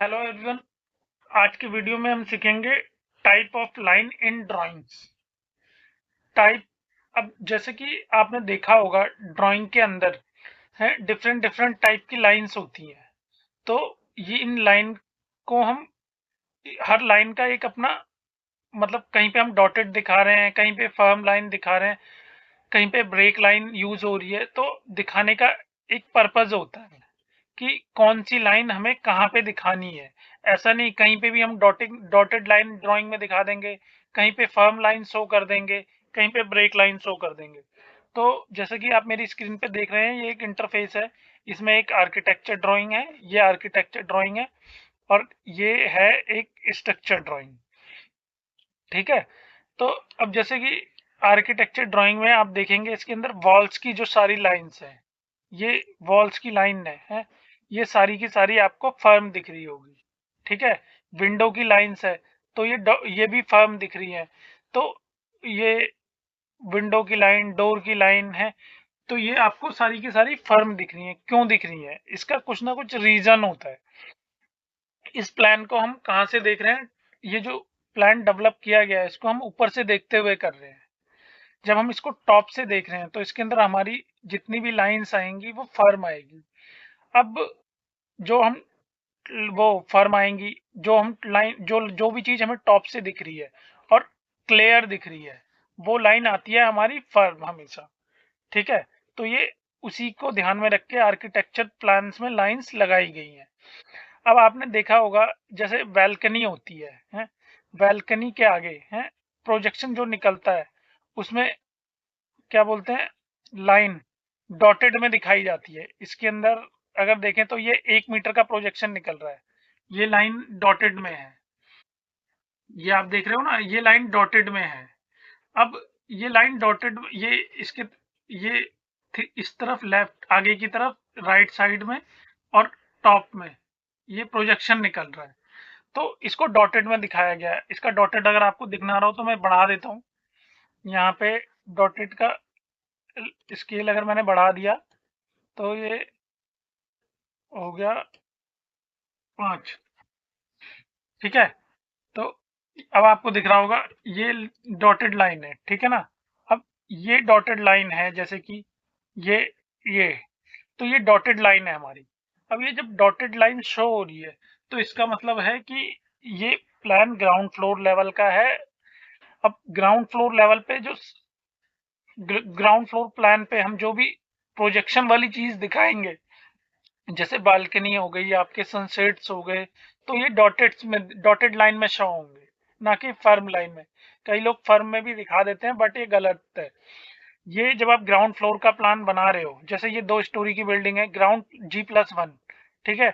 Hello everyone. आज की video में हम सीखेंगे type of line in drawings. Type, अब जैसे कि आपने देखा होगा ड्राइंग के अंदर है डिफरेंट डिफरेंट टाइप की लाइंस होती हैं। तो ये इन लाइन को हम हर लाइन का एक अपना मतलब कहीं पे हम डॉटेड दिखा रहे हैं, कहीं पे फर्म लाइन दिखा रहे हैं, कहीं पे ब्रेक लाइन यूज हो रही है। तो दिखाने का एक पर्पज होता है कि कौन सी लाइन हमें कहाँ पे दिखानी है। ऐसा नहीं कहीं पे भी हम डॉटेड लाइन ड्राइंग में दिखा देंगे, कहीं पे फर्म लाइन शो कर देंगे, कहीं पे ब्रेक लाइन शो कर देंगे। तो जैसे कि आप मेरी स्क्रीन पे देख रहे हैं, ये एक इंटरफेस है। इसमें एक आर्किटेक्चर ड्राइंग है, ये आर्किटेक्चर ड्राइंग है, और ये है एक स्ट्रक्चर ड्राइंग। ठीक है। तो अब जैसे कि आर्किटेक्चर ड्राइंग में आप देखेंगे इसके अंदर वॉल्स की जो सारी लाइंस हैं, ये वॉल्स की लाइन है, ये सारी की सारी आपको फर्म दिख रही होगी। ठीक है। विंडो की लाइंस है, तो ये भी फर्म दिख रही है। तो ये विंडो की लाइन, डोर की लाइन है, तो ये आपको सारी की सारी फर्म दिख रही है। क्यों दिख रही है? इसका कुछ ना कुछ रीजन होता है। इस प्लान को हम कहाँ से देख रहे हैं? ये जो प्लान डेवलप किया गया है, इसको हम ऊपर से देखते हुए कर रहे हैं। जब हम इसको टॉप से देख रहे हैं तो इसके अंदर हमारी जितनी भी लाइंस आएंगी वो फर्म आएगी। अब जो हम वो फर्म आएंगी, जो हम लाइन जो जो भी चीज हमें टॉप से दिख रही है और क्लियर दिख रही है, वो लाइन आती है हमारी फर्म हमेशा। ठीक है। तो ये उसी को ध्यान में रख के आर्किटेक्चर प्लान्स में लाइंस लगाई गई हैं। अब आपने देखा होगा जैसे बैल्कनी होती है? बैल्कनी के आगे है प्रोजेक्शन जो निकलता है, उसमें क्या बोलते हैं, लाइन डॉटेड में दिखाई जाती है। इसके अंदर अगर देखें तो ये 1 मीटर का प्रोजेक्शन निकल रहा है, ये लाइन डॉटेड में है। ये आप देख रहे हो ना, ये लाइन डॉटेड में है। अब ये लाइन डॉटेड, ये इसके ये इस तरफ लेफ्ट आगे की तरफ राइट साइड में और टॉप में ये प्रोजेक्शन निकल रहा है। तो इसको डॉटेड में दिखाया गया है। इसका डॉटेड अगर आपको दिखना रहा हो तो मैं बढ़ा देता हूँ। यहाँ पे डॉटेड का स्केल अगर मैंने बढ़ा दिया तो ये हो गया 5। ठीक है। तो अब आपको दिख रहा होगा ये डॉटेड लाइन है। ठीक है ना। अब ये डॉटेड लाइन है, जैसे कि ये ये तो ये डॉटेड लाइन है हमारी। अब ये जब डॉटेड लाइन शो हो रही है तो इसका मतलब है कि ये प्लान ग्राउंड फ्लोर लेवल का है। अब ग्राउंड फ्लोर लेवल पे जो ग्राउंड फ्लोर प्लान पे हम जो भी प्रोजेक्शन वाली चीज दिखाएंगे, जैसे बालकनी हो गई, आपके सनसेट्स हो गए, तो ये डॉटेड लाइन में शो होंगे, ना कि फर्म लाइन में। कई लोग फर्म में भी दिखा देते हैं, बट ये गलत है। ये जब आप ग्राउंड फ्लोर का प्लान बना रहे हो, जैसे ये 2 स्टोरी की बिल्डिंग है, ग्राउंड G+1। ठीक है।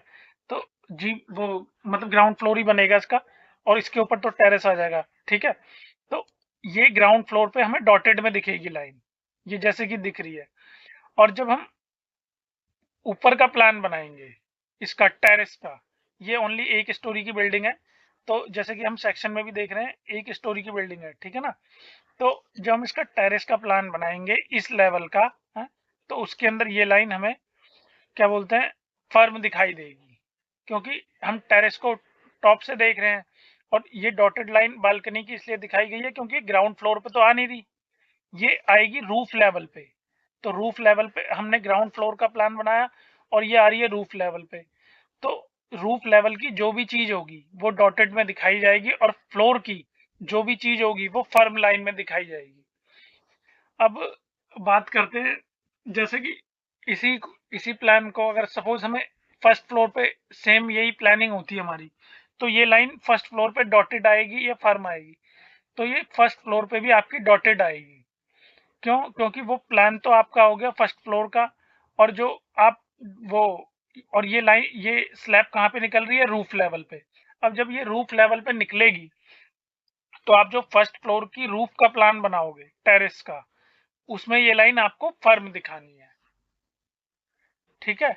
तो जी वो मतलब ग्राउंड फ्लोर ही बनेगा इसका, और इसके ऊपर तो टेरेस आ जाएगा। ठीक है। तो ये ग्राउंड फ्लोर पे हमें डॉटेड में दिखेगी लाइन, ये जैसे कि दिख रही है। और जब हम ऊपर का प्लान बनाएंगे इसका टेरेस का, ये ओनली 1 स्टोरी की बिल्डिंग है। तो जैसे कि हम सेक्शन में भी देख रहे हैं 1 स्टोरी की बिल्डिंग है। ठीक है ना। तो जब हम इसका टेरेस का प्लान बनाएंगे इस लेवल का है, तो उसके अंदर ये लाइन हमें क्या बोलते हैं, फर्म दिखाई देगी, क्योंकि हम टेरेस को टॉप से देख रहे हैं। और ये डॉटेड लाइन बालकनी की इसलिए दिखाई गई है क्योंकि ग्राउंड फ्लोर पे तो आ नहीं रही, ये आएगी रूफ लेवल पे। तो रूफ लेवल पे हमने ग्राउंड फ्लोर का प्लान बनाया, और ये आ रही है रूफ लेवल पे। तो रूफ लेवल की जो भी चीज होगी वो डॉटेड में दिखाई जाएगी, और फ्लोर की जो भी चीज होगी वो फर्म लाइन में दिखाई जाएगी। अब बात करते हैं, जैसे कि इसी इसी प्लान को अगर सपोज हमें फर्स्ट फ्लोर पे सेम यही प्लानिंग होती है हमारी, तो ये लाइन फर्स्ट फ्लोर पे डॉटेड आएगी या फर्म आएगी? तो ये फर्स्ट फ्लोर पे भी आपकी डॉटेड आएगी। क्यों? क्योंकि वो प्लान तो आपका हो गया फर्स्ट फ्लोर का, और जो आप वो और ये लाइन, ये स्लैब कहाँ पे निकल रही है? रूफ लेवल पे। अब जब ये रूफ लेवल पे निकलेगी, तो आप जो फर्स्ट फ्लोर की रूफ का प्लान बनाओगे टेरेस का, उसमें ये लाइन आपको फर्म दिखानी है। ठीक है।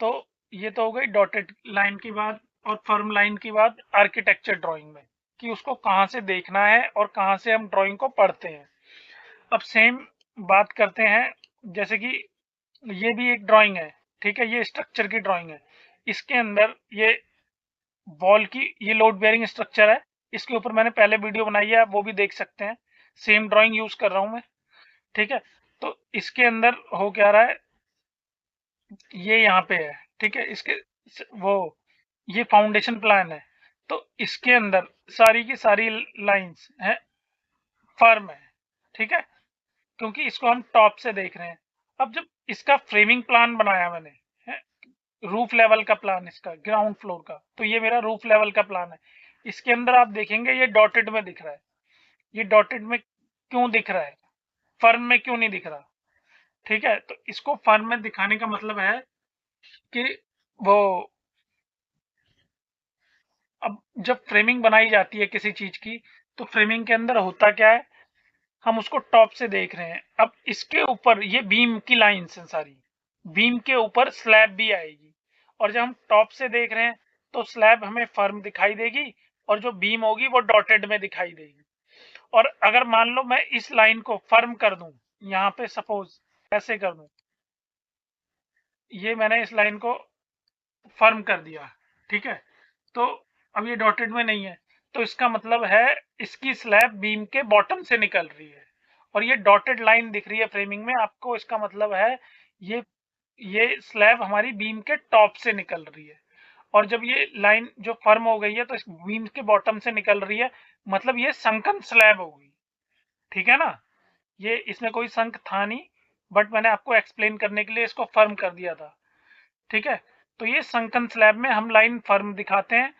तो ये तो हो गई डॉटेड लाइन की बात और फर्म लाइन की बात आर्किटेक्चर ड्राइंग में, कि उसको कहाँ से देखना है और कहाँ से हम ड्राइंग को पढ़ते हैं। अब सेम बात करते हैं, जैसे कि ये भी एक ड्राइंग है। ठीक है। ये स्ट्रक्चर की ड्राइंग है। इसके अंदर ये वॉल की ये लोड बेयरिंग स्ट्रक्चर है, इसके ऊपर मैंने पहले वीडियो बनाई है, आप वो भी देख सकते हैं। सेम ड्राइंग यूज कर रहा हूं मैं। ठीक है, तो इसके अंदर हो क्या रहा है, ये यहाँ पे है। ठीक है, इसके वो ये फाउंडेशन प्लान है। तो इसके अंदर सारी की सारी लाइंस हैं फर्म है। ठीक है, क्योंकि इसको हम टॉप से देख रहे हैं। अब जब इसका फ्रेमिंग प्लान बनाया मैंने, है, रूफ लेवल का प्लान, इसका ग्राउंड फ्लोर का, तो ये मेरा रूफ लेवल का प्लान है। इसके अंदर आप देखेंगे ये डॉटेड में दिख रहा है। ये डॉटेड में क्यों दिख रहा है, फर्म में क्यों नहीं दिख रहा? ठीक है, तो इसको फर्म में दिखाने का मतलब है कि वो, अब जब फ्रेमिंग बनाई जाती है किसी चीज की, तो फ्रेमिंग के अंदर होता क्या है, हम उसको टॉप से देख रहे हैं। अब इसके ऊपर ये बीम की लाइंस हैं सारी, बीम के ऊपर स्लैब भी आएगी, और जब हम टॉप से देख रहे हैं तो स्लैब हमें फर्म दिखाई देगी, और जो बीम होगी वो डॉटेड में दिखाई देगी। और अगर मान लो मैं इस लाइन को फर्म कर दूं, यहाँ पे सपोज ऐसे कर दूं, ये मैंने इस लाइन को फर्म कर दिया। ठीक है, तो अब ये डॉटेड में नहीं है, तो इसका मतलब है इसकी स्लैब बीम के बॉटम से निकल रही है, और ये डॉटेड लाइन दिख रही है फ्रेमिंग में आपको, इसका मतलब है ये ये स्लैब हमारी बीम के टॉप से निकल रही है। और जब ये लाइन जो फर्म हो गई है तो इस बीम के बॉटम से निकल रही है, मतलब ये संकन स्लैब होगी। ठीक है ना, ये इसमें कोई संक था नहीं, बट मैंने आपको एक्सप्लेन करने के लिए इसको फर्म कर दिया था। ठीक है, तो ये संकन स्लैब में हम लाइन फर्म दिखाते हैं,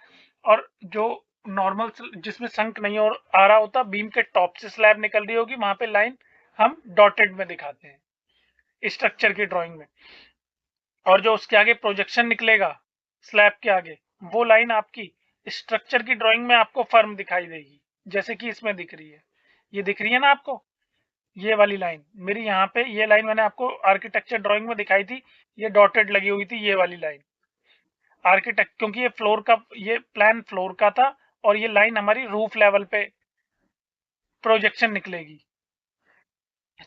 और जो नॉर्मल जिसमें संक नहीं और आ रहा होता, बीम के टॉप से स्लैब निकल रही होगी, वहां पे लाइन हम डॉटेड में दिखाते हैं स्ट्रक्चर की ड्राइंग में। और जो उसके आगे प्रोजेक्शन निकलेगा स्लैब के आगे, वो लाइन आपकी स्ट्रक्चर की ड्राइंग में आपको फर्म दिखाई देगी, जैसे कि इसमें दिख रही है। ये दिख रही है ना आपको, ये वाली लाइन मेरी यहाँ पे, ये लाइन मैंने आपको आर्किटेक्चर ड्राइंग में दिखाई थी, ये डॉटेड लगी हुई थी, ये वाली लाइन आर्किटेक्ट, क्योंकि ये फ्लोर का, ये प्लान फ्लोर का था, और ये लाइन हमारी रूफ लेवल पे प्रोजेक्शन निकलेगी।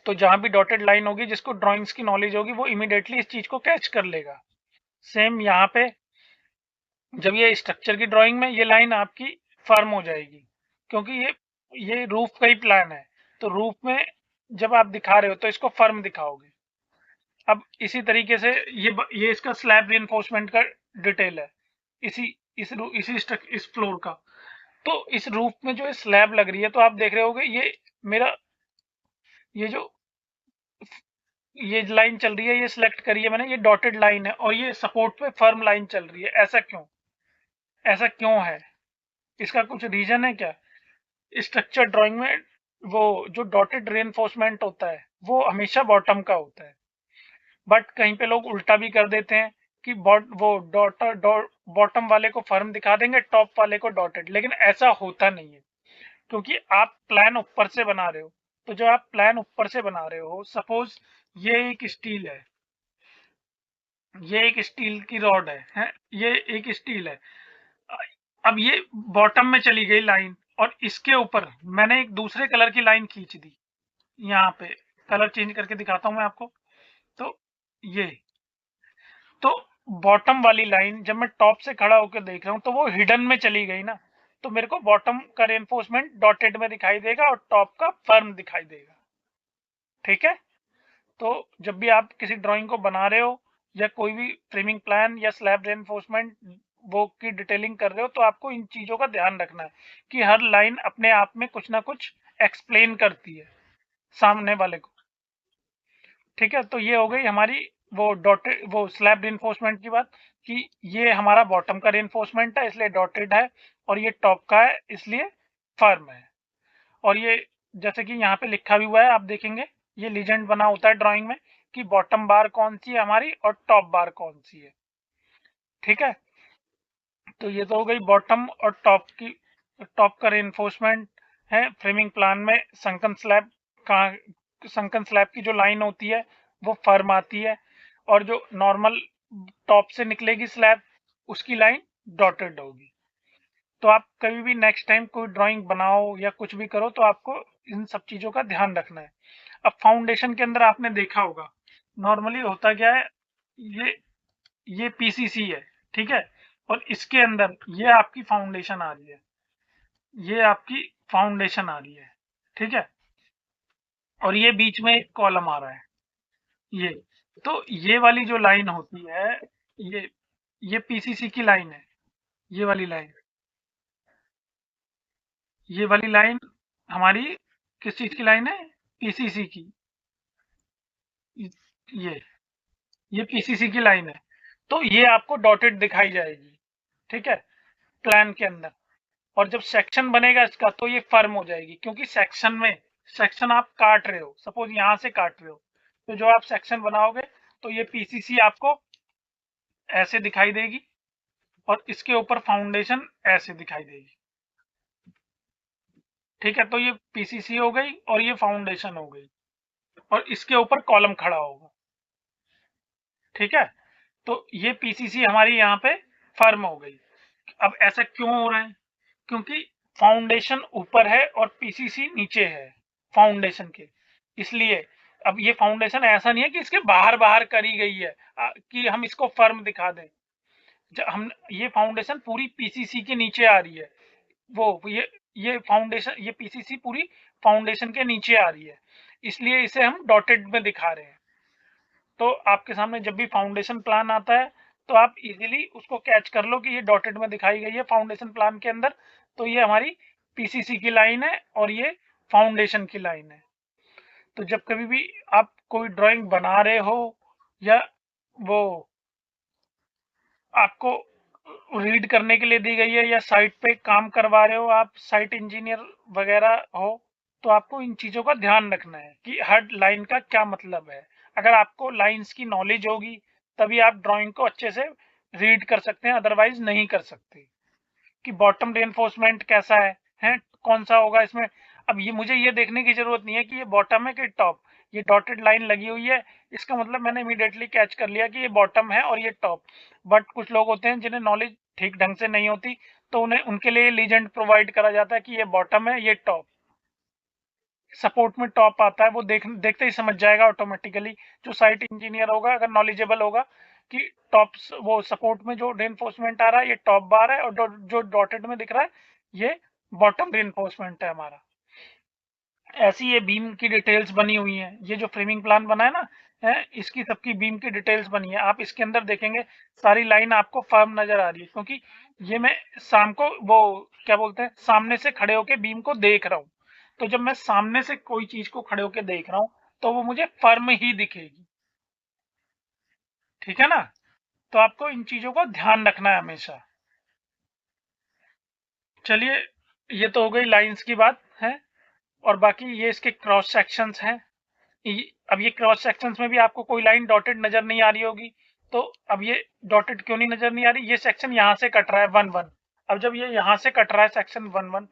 तो जहां भी डॉटेड लाइन होगी, जिसको ड्राइंग्स की नॉलेज होगी, वो इमीडिएटली इस चीज को कैच कर लेगा। सेम यहाँ पे जब ये स्ट्रक्चर की ड्राइंग में ये लाइन आपकी फर्म हो जाएगी, क्योंकि ये रूफ का ही प्लान है। तो रूफ में जब आप दिखा रहे हो तो इसको फर्म दिखाओगे। अब इसी तरीके से ये इसका स्लैब रिइंफोर्समेंट का डिटेल है, इसी इस फ्लोर का। तो इस रूफ में जो स्लैब लग रही है, तो आप देख रहे होगे ये मेरा, ये जो ये लाइन चल रही है, ये सिलेक्ट करी है मैंने, ये डॉटेड लाइन है, और ये सपोर्ट पे फर्म लाइन चल रही है। ऐसा क्यों, ऐसा क्यों है? इसका कुछ रीजन है क्या? स्ट्रक्चर ड्राइंग में वो जो डॉटेड रेनफोर्समेंट होता है वो हमेशा बॉटम का होता है, बट कहीं पे लोग उल्टा भी कर देते हैं कि वो बॉटम वाले को फर्म दिखा देंगे, टॉप वाले को डॉटेड, लेकिन ऐसा होता नहीं है, क्योंकि आप प्लान ऊपर से बना रहे हो। तो जब आप प्लान ऊपर से बना रहे हो, सपोज ये एक स्टील है, ये एक स्टील की रॉड है, ये एक स्टील है। अब ये बॉटम में चली गई लाइन, और इसके ऊपर मैंने एक दूसरे कलर की लाइन खींच दी। यहाँ पे कलर चेंज करके दिखाता हूं मैं आपको। तो ये, तो बॉटम वाली लाइन जब मैं टॉप से खड़ा होकर देख रहा हूँ तो वो हिडन में चली गई ना, तो मेरे को बॉटम का रेनफोर्समेंट डॉटेड में दिखाई देगा और टॉप का फर्म दिखाई देगा। ठीक है, तो जब भी आप किसी ड्राइंग को बना रहे हो, या कोई भी फ्रेमिंग प्लान या स्लैब रेनफोर्समेंट वो की डिटेलिंग कर रहे हो, तो आपको इन चीजों का ध्यान रखना है कि हर लाइन अपने आप में कुछ ना कुछ एक्सप्लेन करती है सामने वाले को। ठीक है, तो ये हो गई हमारी वो डॉटेड वो स्लैब रिइंफोर्समेंट की बात, कि ये हमारा बॉटम का रिइंफोर्समेंट है इसलिए डॉटेड है, और ये टॉप का है इसलिए फर्म है। और ये जैसे कि यहाँ पे लिखा भी हुआ है, आप देखेंगे ये लीजेंड बना होता है ड्राइंग में, कि बॉटम बार कौन सी है हमारी और टॉप बार कौन सी है। ठीक है, तो ये तो हो गई बॉटम और टॉप की, टॉप का रेनफोर्समेंट है फ्रेमिंग प्लान में। का संकन स्लैब की जो लाइन होती है वो फर्म आती है, और जो नॉर्मल टॉप से निकलेगी स्लैब, उसकी लाइन डॉटेड होगी। तो आप कभी भी नेक्स्ट टाइम कोई ड्राइंग बनाओ या कुछ भी करो, तो आपको इन सब चीजों का ध्यान रखना है। अब फाउंडेशन के अंदर आपने देखा होगा, नॉर्मली होता क्या है, ये ये पीसीसी है। ठीक है, और इसके अंदर ये आपकी फाउंडेशन आ रही है, ये आपकी फाउंडेशन आ रही है, ठीक है। और ये बीच में एक कॉलम आ रहा है, ये। तो ये वाली जो लाइन होती है, ये ये पीसीसी की लाइन है, ये वाली लाइन, ये वाली लाइन हमारी किस चीज की लाइन है? पीसीसी की। ये ये पीसीसी की लाइन है। तो ये आपको डॉटेड दिखाई जाएगी, ठीक है, प्लान के अंदर। और जब सेक्शन बनेगा इसका तो ये फर्म हो जाएगी, क्योंकि सेक्शन में, सेक्शन आप काट रहे हो, सपोज यहां से काट रहे हो, तो जो आप सेक्शन बनाओगे तो ये पीसीसी आपको ऐसे दिखाई देगी, और इसके ऊपर फाउंडेशन ऐसे दिखाई देगी, ठीक है। तो ये पीसीसी हो गई और ये फाउंडेशन हो गई, और इसके ऊपर कॉलम खड़ा होगा, ठीक है। तो ये पीसीसी हमारी यहाँ पे फर्म हो गई। अब ऐसा क्यों हो रहा है? क्योंकि फाउंडेशन ऊपर है और पीसीसी नीचे है फाउंडेशन के, इसलिए। अब ये फाउंडेशन ऐसा नहीं है कि इसके बाहर बाहर करी गई है, कि हम इसको फर्म दिखा दें। हम ये फाउंडेशन पूरी पीसीसी के नीचे आ रही है, वो ये फाउंडेशन, ये पीसीसी पूरी फाउंडेशन के नीचे आ रही है, इसलिए इसे हम डॉटेड में दिखा रहे हैं। तो आपके सामने जब भी फाउंडेशन प्लान आता है तो आप इजीली उसको कैच कर लो कि ये डॉटेड में दिखाई गई है फाउंडेशन प्लान के अंदर, तो ये हमारी पीसीसी की लाइन है और ये फाउंडेशन की लाइन है। तो जब कभी भी आप कोई ड्राइंग बना रहे हो, या वो आपको रीड करने के लिए दी गई है, या साइट पे काम करवा रहे हो, आप साइट इंजीनियर वगैरह हो, तो आपको इन चीजों का ध्यान रखना है कि हर लाइन का क्या मतलब है। अगर आपको लाइंस की नॉलेज होगी तभी आप ड्राइंग को अच्छे से रीड कर सकते हैं, अदरवाइज नहीं कर सकते। कि बॉटम रेनफोर्समेंट कैसा है कौन सा होगा इसमें। अब ये मुझे ये देखने की जरूरत नहीं है कि ये बॉटम है कि टॉप, ये डॉटेड लाइन लगी हुई है, इसका मतलब मैंने इमीडिएटली कैच कर लिया कि ये बॉटम है और ये टॉप। बट कुछ लोग होते हैं जिन्हें नॉलेज ठीक ढंग से नहीं होती, तो उन्हें उनके लिए लीजेंड प्रोवाइड करा जाता है कि ये बॉटम है, ये टॉप। सपोर्ट में टॉप आता है, वो देखते ही समझ जाएगा ऑटोमेटिकली, जो साइट इंजीनियर होगा अगर नॉलेजेबल होगा, कि टॉप, वो सपोर्ट में जो रेनफोर्समेंट आ रहा है ये टॉप बार है, और जो डॉटेड में दिख रहा है ये बॉटम रेनफोर्समेंट है हमारा। ऐसी ये बीम की डिटेल्स बनी हुई हैं, ये जो फ्रेमिंग प्लान बना है ना, है इसकी सबकी बीम की डिटेल्स बनी है। आप इसके अंदर देखेंगे सारी लाइन आपको फर्म नजर आ रही है, क्योंकि ये मैं शाम को वो क्या बोलते हैं, सामने से खड़े होके बीम को देख रहा हूँ। तो जब मैं सामने से कोई चीज को खड़े होके देख रहा हूँ तो वो मुझे फर्म ही दिखेगी, ठीक है ना। तो आपको इन चीजों का ध्यान रखना है हमेशा। चलिए, ये तो हो गई लाइंस की बात है। और बाकी ये इसके क्रॉस सेक्शंस हैं। अब ये क्रॉस सेक्शंस में भी आपको कोई लाइन डॉटेड नजर नहीं आ रही होगी। तो अब ये डॉटेड क्यों नहीं नजर नहीं आ रही? ये सेक्शन यहाँ से कट रहा है 1 1। अब जब ये यहाँ से कट रहा है सेक्शन 1 1,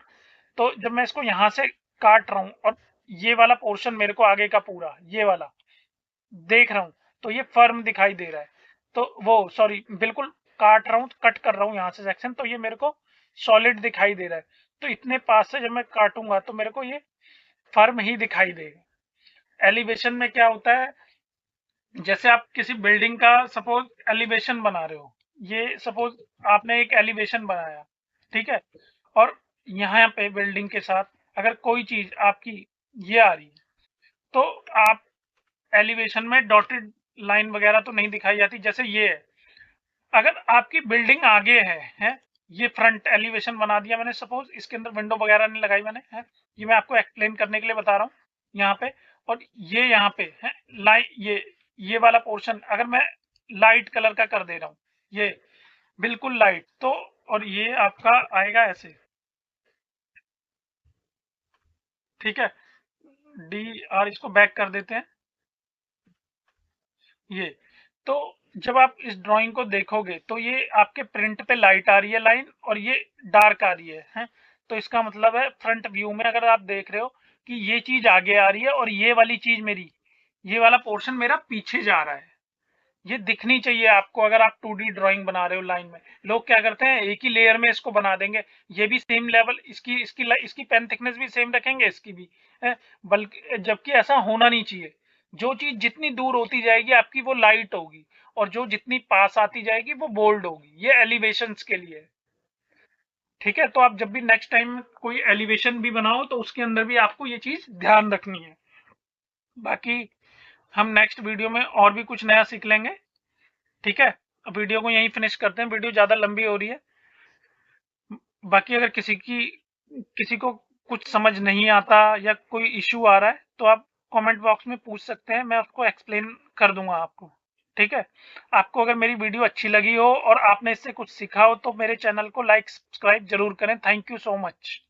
तो जब मैं इसको यहाँ से काट रहा हूँ और ये वाला पोर्शन मेरे को आगे का पूरा ये वाला देख रहा हूँ, तो ये फर्म दिखाई दे रहा है। तो वो सॉरी, बिल्कुल काट रहा हूँ, कट कर रहा हूँ यहाँ से सेक्शन, तो ये मेरे को सॉलिड दिखाई दे रहा है। तो इतने पास से जब मैं काटूंगा तो मेरे को ये फर्म ही दिखाई देगा। एलिवेशन में क्या होता है, जैसे आप किसी बिल्डिंग का सपोज एलिवेशन बना रहे हो, ये सपोज आपने एक एलिवेशन बनाया, ठीक है। और यहाँ पे बिल्डिंग के साथ अगर कोई चीज आपकी ये आ रही है, तो आप एलिवेशन में डॉटेड लाइन वगैरह तो नहीं दिखाई जाती, जैसे ये है। अगर आपकी बिल्डिंग आगे है, ये फ्रंट एलिवेशन बना दिया मैंने, सपोज इसके अंदर विंडो वगैरह नहीं लगाई मैंने, है ये मैं आपको एक्सप्लेन करने के लिए बता रहा हूँ यहाँ पे। और ये यहाँ पे है लाइट, ये वाला पोर्शन अगर मैं लाइट कलर का कर दे रहा हूँ, ये बिल्कुल लाइट, तो और ये आपका आएगा ऐसे, ठीक है। डी आर इसको बैक कर देते हैं, ये। तो जब आप इस ड्राइंग को देखोगे तो ये आपके प्रिंट पे लाइट आ रही है लाइन, और ये डार्क आ रही है। तो इसका मतलब है फ्रंट व्यू में अगर आप देख रहे हो कि ये चीज आगे आ रही है और ये वाली चीज मेरी, ये वाला पोर्शन मेरा पीछे जा रहा है। ये दिखनी चाहिए आपको अगर आप 2D ड्राइंग बना रहे हो लाइन में। लोग क्या करते हैं, एक ही लेयर में इसको बना देंगे, ये भी सेम लेवल, इसकी पेन थिकनेस भी सेम रखेंगे, इसकी भी है। बल्कि जबकि ऐसा होना नहीं चाहिए। जो चीज जितनी दूर होती जाएगी आपकी वो लाइट होगी, और जो जितनी पास आती जाएगी वो बोल्ड होगी। ये एलिवेशंस के लिए है। ठीक है, तो आप जब भी नेक्स्ट टाइम कोई एलिवेशन भी बनाओ तो उसके अंदर भी आपको ये चीज ध्यान रखनी है। बाकी हम नेक्स्ट वीडियो में और भी कुछ नया सीख लेंगे। ठीक है, अब वीडियो को यहीं फिनिश करते हैं, वीडियो ज्यादा लंबी हो रही है। बाकी अगर किसी को कुछ समझ नहीं आता या कोई इश्यू आ रहा है तो आप कमेंट बॉक्स में पूछ सकते हैं, मैं उसको एक्सप्लेन कर दूंगा आपको। ठीक है, आपको अगर मेरी वीडियो अच्छी लगी हो और आपने इससे कुछ सीखा हो तो मेरे चैनल को लाइक सब्सक्राइब जरूर करें। Thank you so much.